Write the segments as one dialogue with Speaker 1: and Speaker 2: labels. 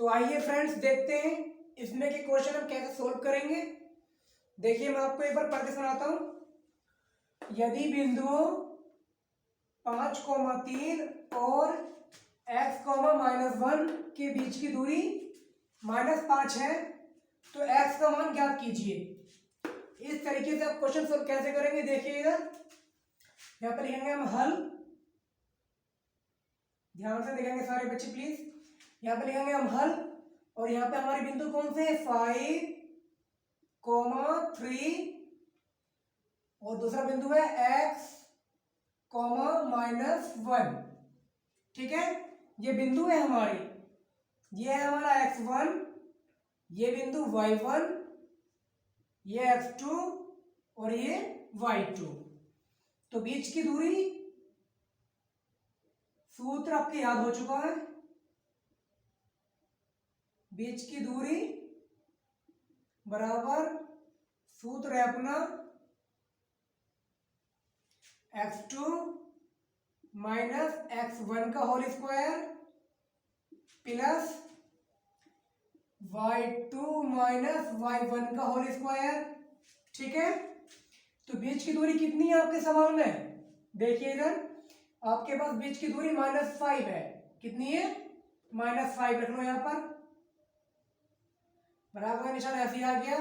Speaker 1: तो आइए फ्रेंड्स देखते हैं इसमें के क्वेश्चन हम कैसे सोल्व करेंगे। देखिए मैं आपको एक बार पढ़ के सुनाता हूं। यदि बिंदुओं 5,3 और x,-1 के बीच की दूरी -5 है तो x का मान ज्ञात कीजिए। इस तरीके से आप क्वेश्चन सोल्व कैसे करेंगे, देखिए इधर यहाँ पर लिखेंगे हम हल। ध्यान से देखेंगे सारे बच्चे प्लीज। यहाँ पे लिखेंगे हम हल और यहाँ पे हमारे बिंदु कौन से 5, 3 और दूसरा बिंदु है x, -1। ठीक है, ये बिंदु है हमारी, ये है हमारा x1, ये बिंदु y1, ये x2 और ये y2। तो बीच की दूरी सूत्र आपके याद हो चुका है। बीच की दूरी बराबर सूत्र है अपना x2 - x1 का whole square plus y2 - y1 का होल स्क्वायर। ठीक है, तो बीच की दूरी कितनी है आपके सवाल में? देखिए इधर आपके पास बीच की दूरी -5 है। कितनी है? -5 रख लो यहां पर, बराबर का निशान ऐसे ही आ गया।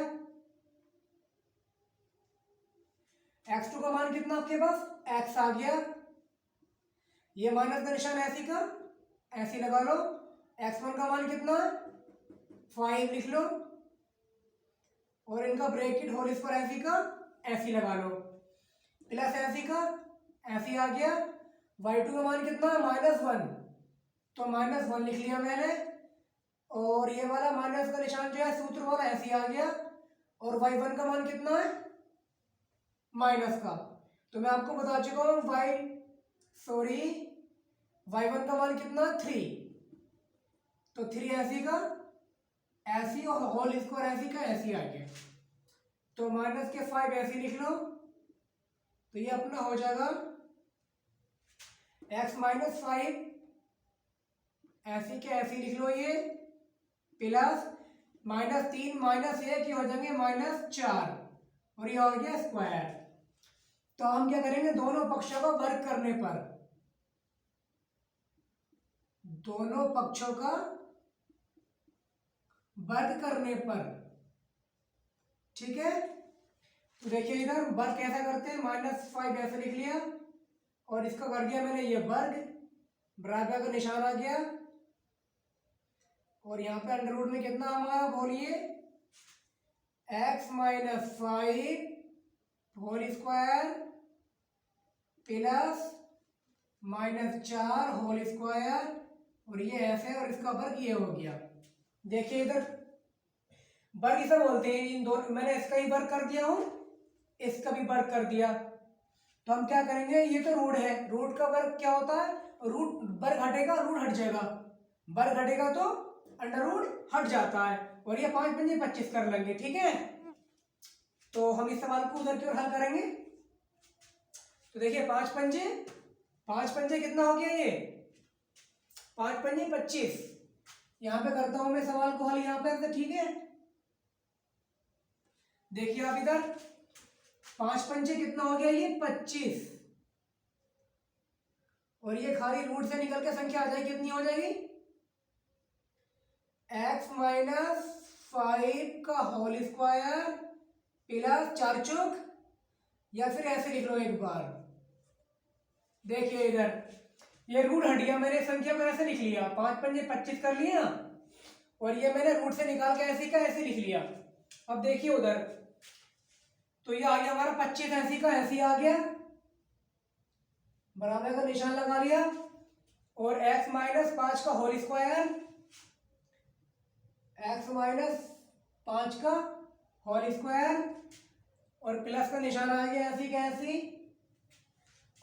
Speaker 1: x2 का मान कितना आपके पास? x आ गया। ये माइनस का निशान ऐसे का ऐसे लगा लो। x1 का मान कितना? 5 लिख लो और इनका ब्रैकेट होल स्क्वायर ऐसे का ऐसे लगा लो, प्लस ऐसे का ऐसे आ गया। y2 का मान कितना? -1, तो -1 लिख लिया मैंने और ये वाला माइनस का निशान जो है सूत्र वाला ऐसे आ गया। और y1 का मान कितना है? माइनस का, तो मैं आपको बता चुका हूं y1 का मान कितना? 3, तो 3 ऐसी का ऐसी और होल स्क्वायर ऐसी का ऐसी आ गया। तो माइनस के 5 ऐसी लिख लो, तो ये अपना हो जाएगा x - 5 ऐसी के ऐसी लिख लो ये, प्लस -3 -1 ये हो जाएंगे -4 और ये हो गया स्क्वायर। तो हम क्या करेंगे, दोनों पक्षों का वर्ग करने पर, दोनों पक्षों का वर्ग करने पर, ठीक है। तो देखिए इधर वर्ग कैसा करते हैं, -5 ऐसे लिख लिया और इसका कर दिया मैंने ये वर्ग, बराबर का निशान आ गया और यहाँ पे अंडर रूट में कितना हमारा, बोलिए, x - 5 whole square plus -4 whole square और ये ऐसे और इसका वर्ग ये हो गया। देखिए इधर वर्ग इसे बोलते हैं, इन दोनों मैंने इसका ही वर्ग कर दिया हूं, इसका भी वर्ग कर दिया। तो हम क्या करेंगे, ये तो रूट है, रूट का वर्ग क्या होता है? रूट, वर्ग हटेगा रूट हट जाएगा, वर्ग हटेगा तो अंडर रूट हट जाता है और ये 5 पंजे 25 कर लेंगे। ठीक है, तो हम इस सवाल को उधर की ओर हल करेंगे। तो देखिए 5 पंजे कितना हो गया, ये 5 पंजे 25। यहां पे करता हूं मैं सवाल को हल यहां पे, ठीक है। देखिए आप इधर 5 पंजे कितना हो गया, ये 25 और ये खाली रूट से निकल के संख्या आ जाएगी, कितनी हो जाएगी? x - 5 का होल स्क्वायर प्लस 4 चौक, या फिर ऐसे लिख लो एक बार। देखिए इधर ये रूट हट गया, मैंने संख्या को ऐसे लिख लिया, 5 पंजे 25 कर लिया और ये मैंने रूट से निकाल के ऐसे का ऐसे लिख लिया। अब देखिए उधर तो ये आ गया हमारा 25 ऐसी का ऐसी आ गया, बराबर का निशान लगा लिया और x - 5 का होल स्क्वायर, x - 5 का होल स्क्वायर और प्लस का निशान आ गया ऐसी का ऐसी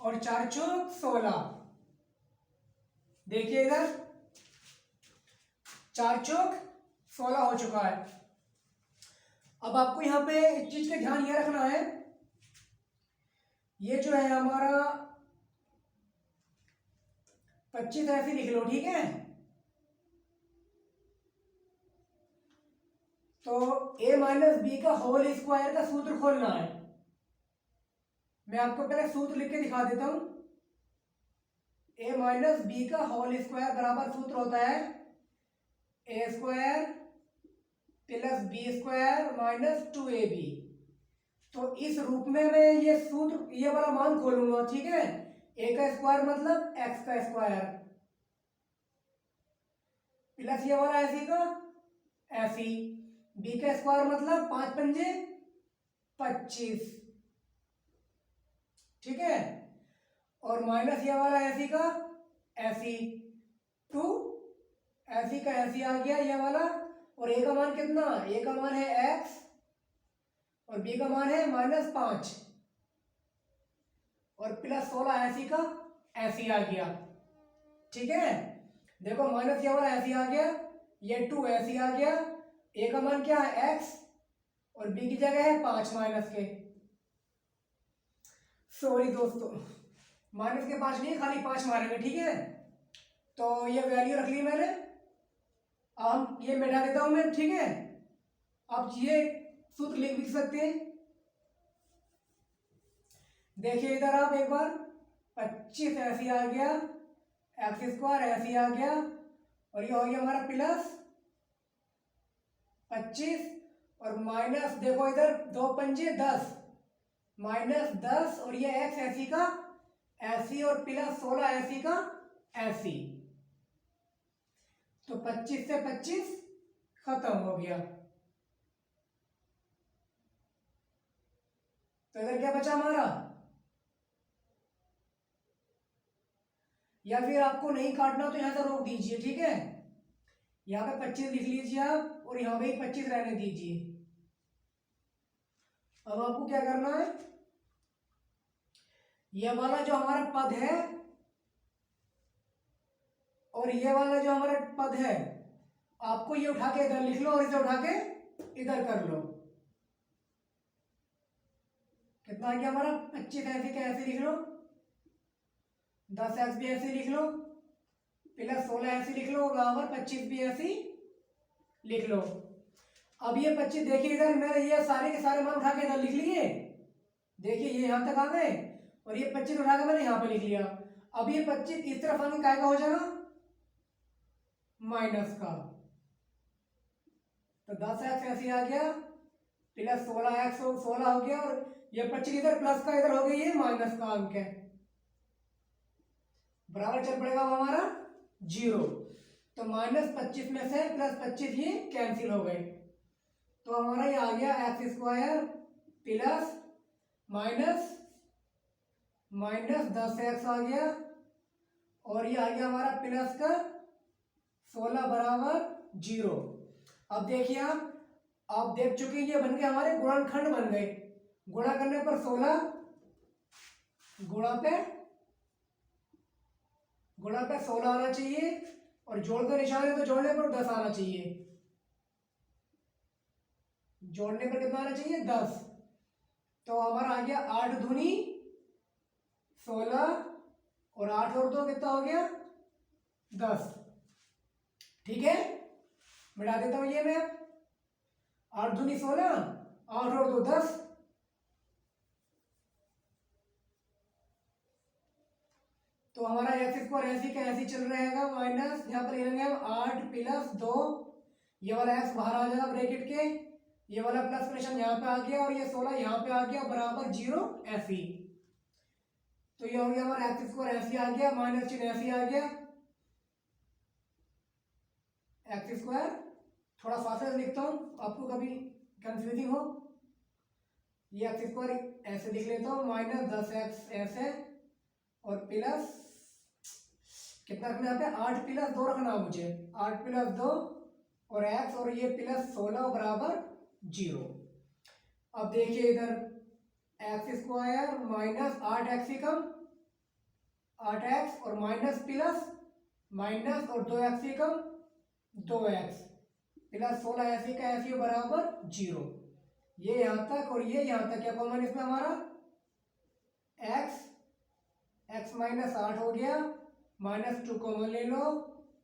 Speaker 1: और 4 चौक 16। देखिए इधर 4 चौक 16 हो चुका है। अब आपको यहां पे इस चीज का ध्यान ये रखना है, ये जो है हमारा 25 ऐसे लिख लो, ठीक है। तो a माइनस बी का होल स्क्वायर का सूत्र खोलना है। मैं आपको पहले सूत्र लिख के दिखा देता हूं। a माइनस बी का होल स्क्वायर बराबर सूत्र होता है a square plus B square minus 2ab। तो इस रूप में मैं ये सूत्र ये वाला मान खोलूंगा, ठीक है। a का स्क्वायर मतलब x का स्क्वायर प्लस ये वाला ऐसी का ऐसी, b का स्क्वायर मतलब 5 पंजे 25, ठीक है। और माइनस ये वाला ऐसी का ऐसी, 2 ऐसी का ऐसी आ गया ये वाला। और a का मान कितना, a का मान है x और b का मान है -5 और प्लस 16 ऐसी का ऐसी आ गया, ठीक है। देखो माइनस ये वाला ऐसी आ गया, ये 2 ऐसी आ गया, a का मान क्या है x और b की जगह है 5 माइनस के, सॉरी दोस्तों माइनस के 5 नहीं खाली 5 मारेंगे, ठीक है। तो ये वैल्यू रख ली मैंने, अब ये मिटा देता हूं मैं, ठीक है। आप ये सूत्र लिख सकते हैं। देखिए इधर आप एक बार 25 ऐसी आ गया, एक्स स्क्वायर ऐसी आ गया और ये हो गया हमारा प्लस 25 और माइनस देखो इधर 2 पंजे 10 -10 और ये एक्स ऐसी का ऐसी और प्लस 16 ऐसी का ऐसी। तो 25 से 25 खत्म हो गया। तो इधर क्या बचा हमारा, या फिर आपको नहीं काटना तो यहां से रोक दीजिए, ठीक है। यहां पे 25 लिख लीजिए आप और यहां पे 25 रहने दीजिए। अब आपको क्या करना है, ये वाला जो हमारा पद है और ये वाला जो हमारा पद है, आपको ये उठा के इधर लिख लो और इसे उठा के इधर कर लो। कितना आ गया हमारा 25 ऐसे का ऐसे लिख लो, 10 एक्स भी ऐसे लिख लो, प्लस 16 ऐसे लिख लो, बराबर 25 भी ऐसी लिख लो। अब ये 25 देखिए इधर मैंने ये सारे के सारे मान उठा के इधर लिख लिए, देखिए ये यहां तक आ गए और ये 25 उठा के मैंने यहां पे लिख लिया। अब ये 25 इस तरफ आने का हो जाएगा माइनस का, तो 10 एक्स ऐसे आ गया प्लस 16 एक्स 16 हो गया और ये 25 इधर प्लस का इधर हो गई ये माइनस का अंक है, बराबर चल पड़ेगा हमारा 0। तो -25 में से +25 ये कैंसिल हो गए, तो हमारा ये आ गया x square plus minus 10x आ गया और ये आ गया हमारा प्लस का 16 बराबर 0। अब देखिए आप देख चुके ये बन गए हमारे गुणनखंड बन गए। गुणा करने पर 16 गुणा पे 16 आना चाहिए और जोड़ का निशान है तो जोड़ने पर 10 आना चाहिए, जोड़ने पर कितना आना चाहिए 10। तो हमारा आ गया 8 दूनी 16 और 8 और 2 कितना हो गया 10, ठीक है। मिटा देता हूं ये मैं, 8 दूनी 16 8 और 2 10। तो हमारा एक्स स्क्वायर ऐसी का ऐसी चल रहेगा, माइनस यहाँ पर लेंगे हम 8 प्लस 2, ये वाला एक्स बाहर आ जाएगा ब्रैकेट के, ये वाला प्लस का निशान यहाँ पे आ गया और ये 16 यहाँ पे आ गया बराबर 0 ऐसी। तो ये हो गया हमारा एक्स स्क्वायर ऐसी आ गया, माइनस चिन्ह ऐसी आ गया, एक्स स्क्वायर थोड़ा फास्ट से लिखता हूँ आपको कभी कंफ्यूजिंग हो, ये एक्स स्क्वायर ऐसे लिख लेता हूँ माइनस 10x ऐसे और प्लस कितना रखना यहाँ पे 8 प्लस 2 रखना मुझे, 8 प्लस 2 और x और ये प्लस 16 बराबर 0। अब देखिए इधर एक्स स्क्वायर माइनस 8x ही कम 8x और माइनस प्लस माइनस और 2x ही कम 2x प्लस 16 ऐसी का ऐसी बराबर 0। ये यहां तक और ये यहां तक क्या कॉमन इसमें हमारा x माइनस 8 हो गया, -2 कॉमन ले लो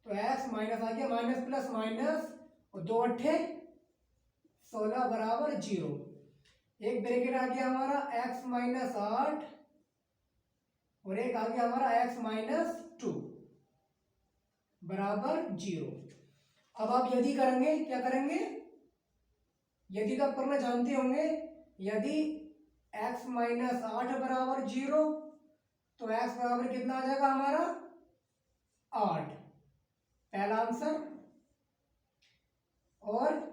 Speaker 1: तो x माइनस आ गया, माइनस प्लस माइनस और 2 अट्ठे 16 बराबर 0। एक ब्रैकेट आ गया हमारा x माइनस 8 और एक आ गया हमारा x माइनस 2 बराबर 0। अब आप यदि करेंगे, क्या करेंगे, यदि तो आप करना जानते होंगे। यदि x माइनस 8 बराबर 0 तो x बराबर कितना आ जाएगा हमारा 8, पहला आंसर। और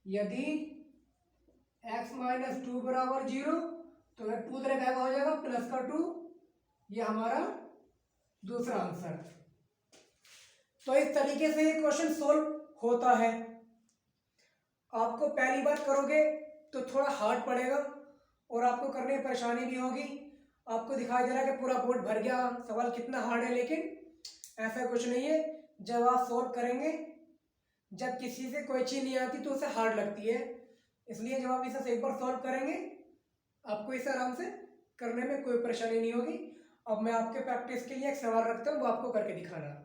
Speaker 1: यदि x माइनस 2 बराबर 0 तो 2 तरह का हो जाएगा प्लस का 2, ये हमारा दूसरा आंसर। तो इस तरीके से ये क्वेश्चन सोल्व होता है। आपको पहली बार करोगे तो थोड़ा हार्ड पड़ेगा और आपको करने में परेशानी भी होगी। आपको दिखाई दे रहा है कि पूरा बोर्ड भर गया, सवाल कितना हार्ड है, लेकिन ऐसा कुछ नहीं है। जब आप सोल्व करेंगे, जब किसी से कोई चीज़ नहीं आती तो उसे हार्ड लगती है, इसलिए जब आप इसे एक बार सॉल्व करेंगे आपको इसे आराम से करने में कोई परेशानी नहीं होगी। अब मैं आपके प्रैक्टिस के लिए एक सवाल रखता हूँ, वो आपको करके दिखाना।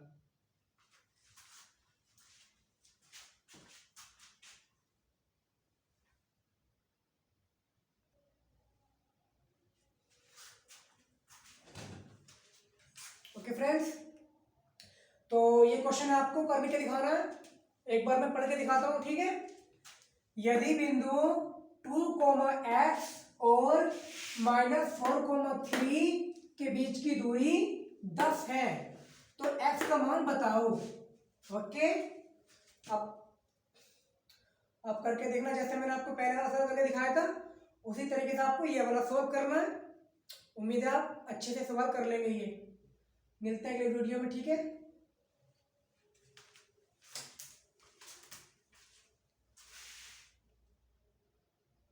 Speaker 1: ओके फ्रेंड्स, तो ये क्वेश्चन आपको करके दिखाना है। एक बार मैं पढ़ के दिखाता हूँ, ठीक है। यदि बिंदु 2, x और -4, 3 के बीच की दूरी 10 है तो x का मान बताओ। ओके, अब करके देखना, जैसे मैंने आपको पहले वाला सवाल करके दिखाया था उसी तरीके से आपको ये वाला सॉल्व करना है। उम्मीद है आप अच्छे से सवाल कर लेंगे। ये मिलते हैं अगले वीडियो में, ठीक है।